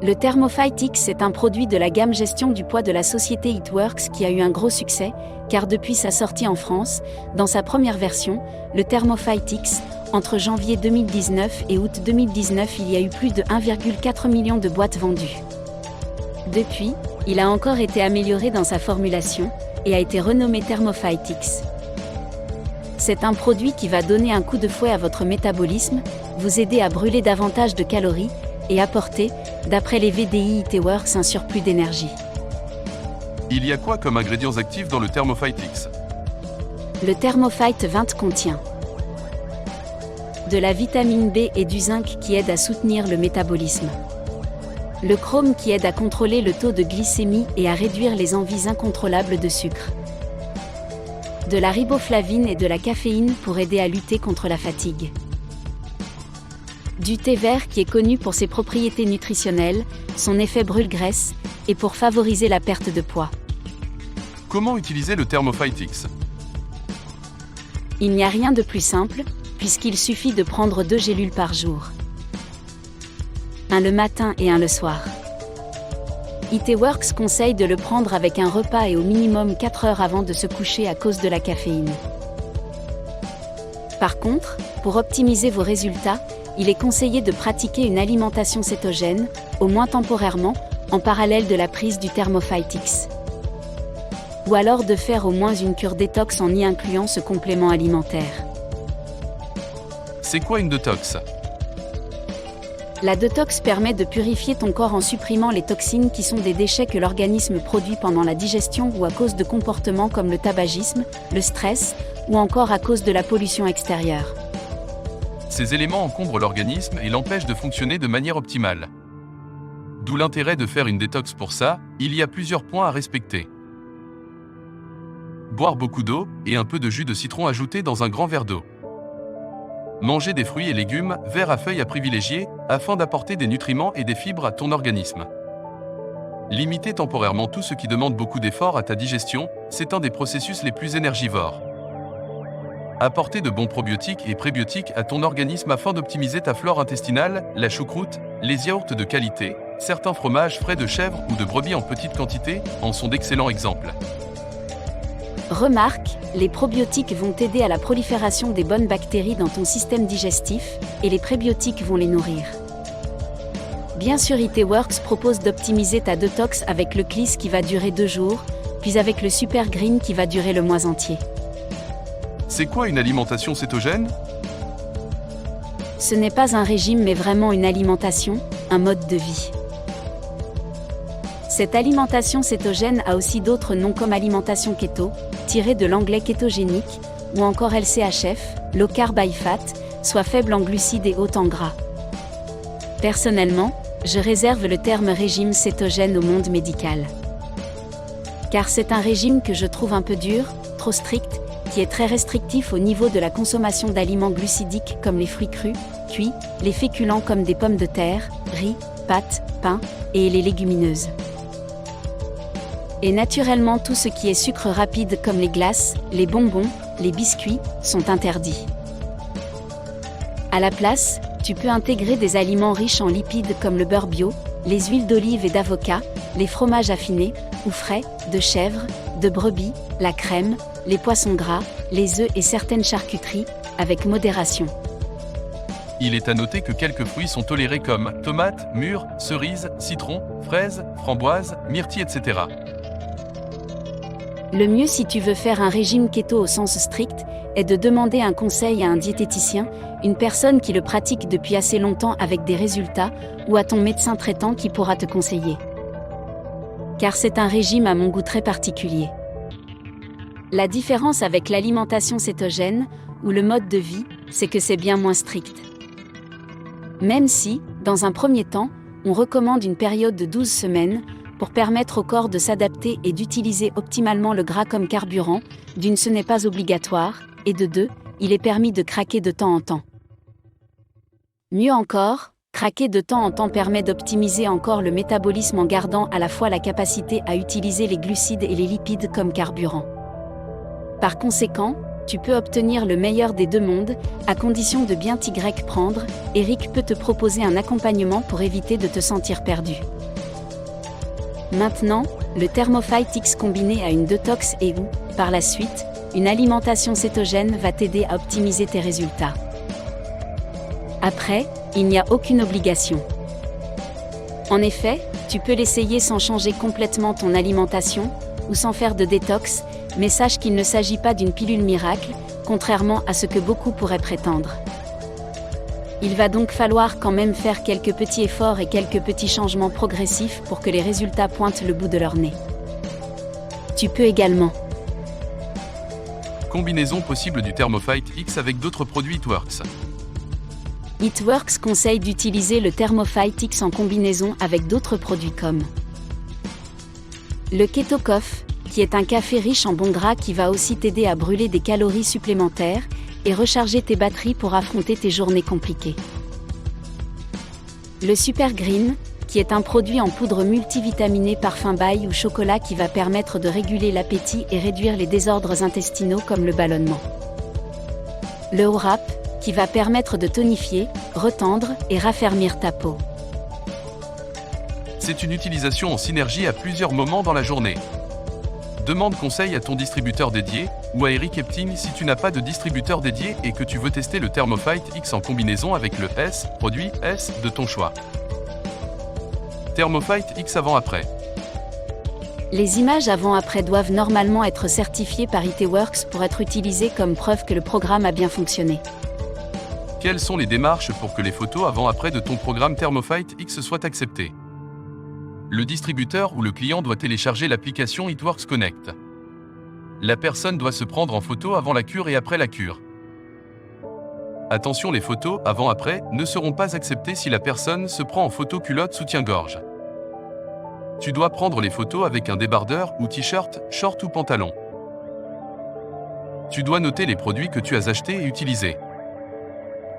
Le Thermophyte X est un produit de la gamme gestion du poids de la société It Works qui a eu un gros succès, car depuis sa sortie en France, dans sa première version, le Thermophyte X, entre janvier 2019 et août 2019 il y a eu plus de 1,4 million de boîtes vendues. Depuis, il a encore été amélioré dans sa formulation, et a été renommé Thermophyte X. C'est un produit qui va donner un coup de fouet à votre métabolisme, vous aider à brûler davantage de calories, et apporter, d'après les VDI IT Works, un surplus d'énergie. Il y a quoi comme ingrédients actifs dans le Thermophyte X? Le Thermophyte 20 contient de la vitamine B et du zinc qui aident à soutenir le métabolisme. Le chrome qui aide à contrôler le taux de glycémie et à réduire les envies incontrôlables de sucre. De la riboflavine et de la caféine pour aider à lutter contre la fatigue. Du thé vert qui est connu pour ses propriétés nutritionnelles, son effet brûle-graisse, et pour favoriser la perte de poids. Comment utiliser le Thermophyte X? Il n'y a rien de plus simple, puisqu'il suffit de prendre 2 gélules par jour. Un le matin et un le soir. IT Works conseille de le prendre avec un repas et au minimum 4 heures avant de se coucher à cause de la caféine. Par contre, pour optimiser vos résultats, il est conseillé de pratiquer une alimentation cétogène, au moins temporairement, en parallèle de la prise du Thermophyte X. Ou alors de faire au moins une cure détox en y incluant ce complément alimentaire. C'est quoi une détox? La détox permet de purifier ton corps en supprimant les toxines qui sont des déchets que l'organisme produit pendant la digestion ou à cause de comportements comme le tabagisme, le stress, ou encore à cause de la pollution extérieure. Ces éléments encombrent l'organisme et l'empêchent de fonctionner de manière optimale. D'où l'intérêt de faire une détox pour ça, il y a plusieurs points à respecter. Boire beaucoup d'eau et un peu de jus de citron ajouté dans un grand verre d'eau. Manger des fruits et légumes, verts à feuilles à privilégier, afin d'apporter des nutriments et des fibres à ton organisme. Limiter temporairement tout ce qui demande beaucoup d'efforts à ta digestion, c'est un des processus les plus énergivores. Apporter de bons probiotiques et prébiotiques à ton organisme afin d'optimiser ta flore intestinale, la choucroute, les yaourts de qualité, certains fromages frais de chèvre ou de brebis en petite quantité en sont d'excellents exemples. Remarque, les probiotiques vont t'aider à la prolifération des bonnes bactéries dans ton système digestif, et les prébiotiques vont les nourrir. Bien sûr, IT Works propose d'optimiser ta détox avec le CLIS qui va durer 2 jours, puis avec le Super Green qui va durer le mois entier. C'est quoi une alimentation cétogène? Ce n'est pas un régime mais vraiment une alimentation, un mode de vie. Cette alimentation cétogène a aussi d'autres noms comme alimentation keto, tirée de l'anglais kétogénique, ou encore LCHF, low carb high fat, soit faible en glucides et haute en gras. Personnellement, je réserve le terme régime cétogène au monde médical. Car c'est un régime que je trouve un peu dur, trop strict, qui est très restrictif au niveau de la consommation d'aliments glucidiques comme les fruits crus, cuits, les féculents comme des pommes de terre, riz, pâtes, pain, et les légumineuses. Et naturellement tout ce qui est sucre rapide comme les glaces, les bonbons, les biscuits, sont interdits. À la place, tu peux intégrer des aliments riches en lipides comme le beurre bio, les huiles d'olive et d'avocat, les fromages affinés, ou frais, de chèvre, de brebis, la crème, les poissons gras, les œufs et certaines charcuteries, avec modération. Il est à noter que quelques fruits sont tolérés comme tomates, mûres, cerises, citrons, fraises, framboises, myrtilles, etc. Le mieux si tu veux faire un régime keto au sens strict, est de demander un conseil à un diététicien, une personne qui le pratique depuis assez longtemps avec des résultats, ou à ton médecin traitant qui pourra te conseiller. Car c'est un régime à mon goût très particulier. La différence avec l'alimentation cétogène, ou le mode de vie, c'est que c'est bien moins strict. Même si, dans un premier temps, on recommande une période de 12 semaines, pour permettre au corps de s'adapter et d'utiliser optimalement le gras comme carburant, d'une ce n'est pas obligatoire, et de 2, il est permis de craquer de temps en temps. Mieux encore, craquer de temps en temps permet d'optimiser encore le métabolisme en gardant à la fois la capacité à utiliser les glucides et les lipides comme carburant. Par conséquent, tu peux obtenir le meilleur des deux mondes, à condition de bien t'y prendre. Eric peut te proposer un accompagnement pour éviter de te sentir perdu. Maintenant, le Thermophyte X combiné à une détox et ou, par la suite, une alimentation cétogène va t'aider à optimiser tes résultats. Après, il n'y a aucune obligation. En effet, tu peux l'essayer sans changer complètement ton alimentation, ou sans faire de détox, mais sache qu'il ne s'agit pas d'une pilule miracle, contrairement à ce que beaucoup pourraient prétendre. Il va donc falloir quand même faire quelques petits efforts et quelques petits changements progressifs pour que les résultats pointent le bout de leur nez. Tu peux également. Combinaison possible du Thermophyte X avec d'autres produits It Works. It Works conseille d'utiliser le Thermophyte X en combinaison avec d'autres produits comme le Keto Coffee, qui est un café riche en bons gras qui va aussi t'aider à brûler des calories supplémentaires et recharger tes batteries pour affronter tes journées compliquées. Le Super Green, qui est un produit en poudre multivitaminée parfum bail ou chocolat qui va permettre de réguler l'appétit et réduire les désordres intestinaux comme le ballonnement. Le Wrap, qui va permettre de tonifier, retendre et raffermir ta peau. C'est une utilisation en synergie à plusieurs moments dans la journée. Demande conseil à ton distributeur dédié, ou à Eric Epting si tu n'as pas de distributeur dédié et que tu veux tester le Thermophyte X en combinaison avec le produit S de ton choix. Thermophyte X avant-après. Les images avant-après doivent normalement être certifiées par IT Works pour être utilisées comme preuve que le programme a bien fonctionné. Quelles sont les démarches pour que les photos avant-après de ton programme Thermophyte X soient acceptées? Le distributeur ou le client doit télécharger l'application It Works Connect. La personne doit se prendre en photo avant la cure et après la cure. Attention, les photos avant-après ne seront pas acceptées si la personne se prend en photo culotte soutien-gorge. Tu dois prendre les photos avec un débardeur ou t-shirt, short ou pantalon. Tu dois noter les produits que tu as achetés et utilisés.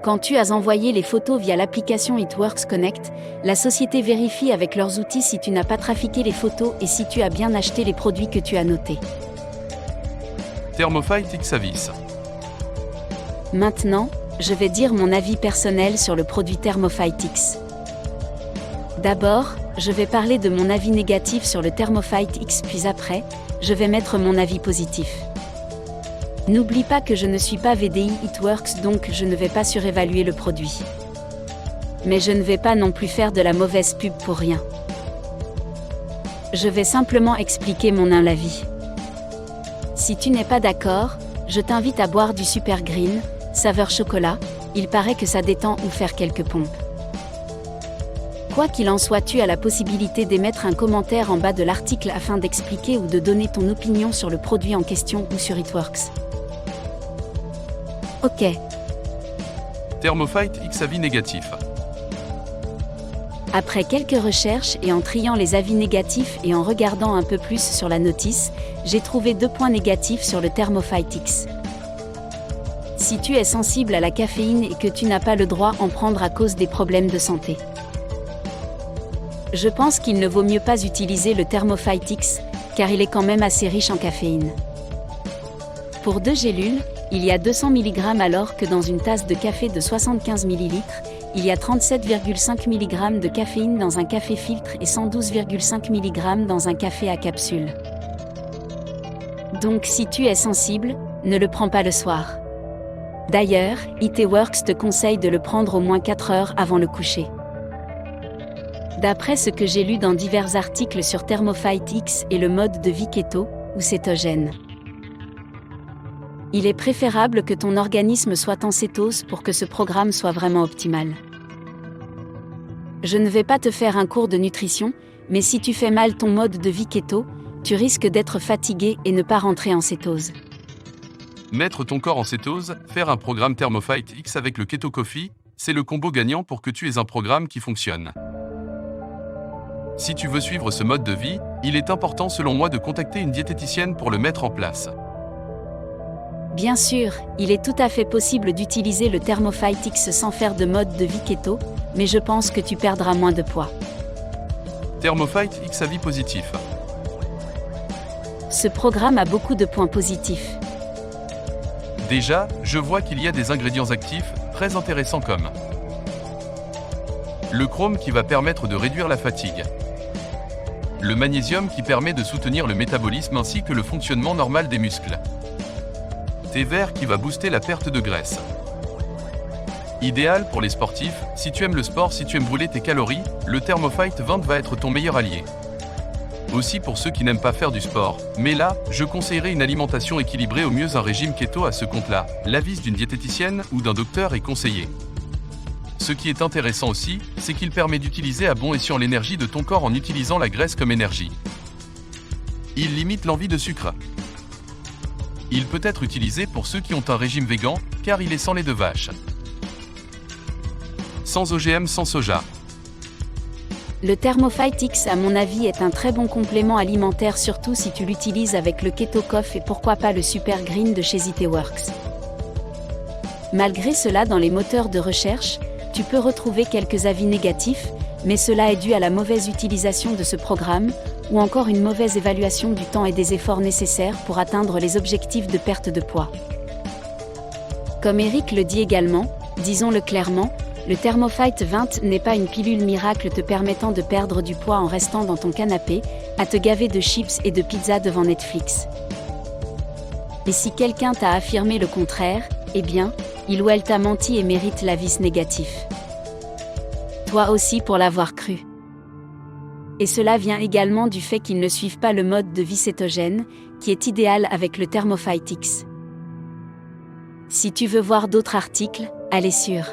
Quand tu as envoyé les photos via l'application It Works Connect, la société vérifie avec leurs outils si tu n'as pas trafiqué les photos et si tu as bien acheté les produits que tu as notés. Thermophyte X Avis. Maintenant, je vais dire mon avis personnel sur le produit Thermophyte X. D'abord, je vais parler de mon avis négatif sur le Thermophyte X, puis après, je vais mettre mon avis positif. N'oublie pas que je ne suis pas VDI It Works, donc je ne vais pas surévaluer le produit. Mais je ne vais pas non plus faire de la mauvaise pub pour rien. Je vais simplement expliquer mon avis. Si tu n'es pas d'accord, je t'invite à boire du Super Green, saveur chocolat, il paraît que ça détend, ou faire quelques pompes. Quoi qu'il en soit, tu as la possibilité d'émettre un commentaire en bas de l'article afin d'expliquer ou de donner ton opinion sur le produit en question ou sur It Works. Ok. Thermophyte X avis négatif. Après quelques recherches et en triant les avis négatifs et en regardant un peu plus sur la notice, j'ai trouvé 2 points négatifs sur le Thermophyte X. Si tu es sensible à la caféine et que tu n'as pas le droit d'en prendre à cause des problèmes de santé. Je pense qu'il ne vaut mieux pas utiliser le Thermophyte X, car il est quand même assez riche en caféine. Pour 2 gélules, il y a 200 mg alors que dans une tasse de café de 75 ml, il y a 37,5 mg de caféine dans un café filtre et 112,5 mg dans un café à capsule. Donc si tu es sensible, ne le prends pas le soir. D'ailleurs, IT Works te conseille de le prendre au moins 4 heures avant le coucher. D'après ce que j'ai lu dans divers articles sur Thermophyte X et le mode de vie keto, ou cétogène. Il est préférable que ton organisme soit en cétose pour que ce programme soit vraiment optimal. Je ne vais pas te faire un cours de nutrition, mais si tu fais mal ton mode de vie keto, tu risques d'être fatigué et ne pas rentrer en cétose. Mettre ton corps en cétose, faire un programme Thermophyte X avec le Keto Coffee, c'est le combo gagnant pour que tu aies un programme qui fonctionne. Si tu veux suivre ce mode de vie, il est important selon moi de contacter une diététicienne pour le mettre en place. Bien sûr, il est tout à fait possible d'utiliser le Thermophyte X sans faire de mode de vie keto, mais je pense que tu perdras moins de poids. Thermophyte X avis positif. Ce programme a beaucoup de points positifs. Déjà, je vois qu'il y a des ingrédients actifs très intéressants comme le chrome qui va permettre de réduire la fatigue, le magnésium qui permet de soutenir le métabolisme ainsi que le fonctionnement normal des muscles, thé vert qui va booster la perte de graisse. Idéal pour les sportifs, si tu aimes le sport, si tu aimes brûler tes calories, le Thermophyte 20 va être ton meilleur allié. Aussi pour ceux qui n'aiment pas faire du sport, mais là, je conseillerais une alimentation équilibrée, au mieux un régime keto à ce compte-là. L'avis d'une diététicienne ou d'un docteur est conseillé. Ce qui est intéressant aussi, c'est qu'il permet d'utiliser à bon escient l'énergie de ton corps en utilisant la graisse comme énergie. Il limite l'envie de sucre. Il peut être utilisé pour ceux qui ont un régime végan, car il est sans lait de vache. Sans OGM, sans soja. Le Thermophyte X, à mon avis, est un très bon complément alimentaire, surtout si tu l'utilises avec le Keto Coff et pourquoi pas le Super Green de chez Iteworks. Malgré cela, dans les moteurs de recherche, tu peux retrouver quelques avis négatifs, mais cela est dû à la mauvaise utilisation de ce programme, ou encore une mauvaise évaluation du temps et des efforts nécessaires pour atteindre les objectifs de perte de poids. Comme Eric le dit également, disons-le clairement, le Thermophyte 20 n'est pas une pilule miracle te permettant de perdre du poids en restant dans ton canapé, à te gaver de chips et de pizza devant Netflix. Et si quelqu'un t'a affirmé le contraire, eh bien, il ou elle t'a menti et mérite l'avis négatif. Toi aussi pour l'avoir cru. Et cela vient également du fait qu'ils ne suivent pas le mode de vie cétogène, qui est idéal avec le Thermophyte X. Si tu veux voir d'autres articles, allez sur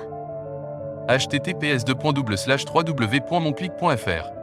https://www.monclick.fr